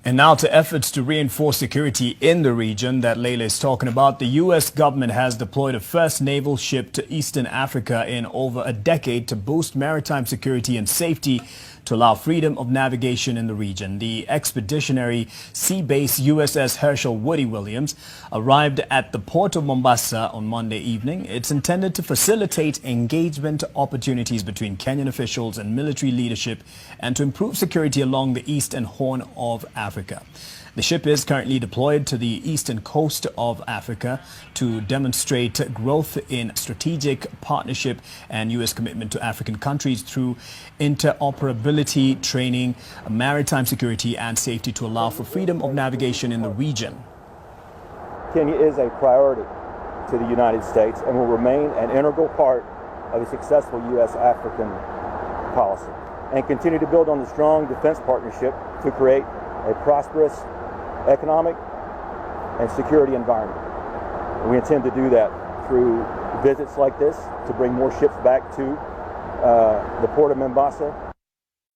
And now to efforts to reinforce security in the region that Leila is talking about. The U.S. government has deployed a first naval ship to Eastern Africa in over a decade to boost maritime security and safety to allow freedom of navigation in the region. The expeditionary sea base USS Herschel Woody Williams arrived at the port of Mombasa on Monday evening. It's intended to facilitate engagement opportunities between Kenyan officials and military leadership and to improve security along the East and Horn of Africa. The ship is currently deployed to the eastern coast of Africa to demonstrate growth in strategic partnership and U.S. commitment to African countries through interoperability, training, maritime security and safety to allow for freedom of navigation in the region. Kenya is a priority to the United States and will remain an integral part of a successful U.S.-African policy and continue to build on the strong defense partnership to create a prosperous economic and security environment. And we intend to do that through visits like this to bring more ships back to the port of Mombasa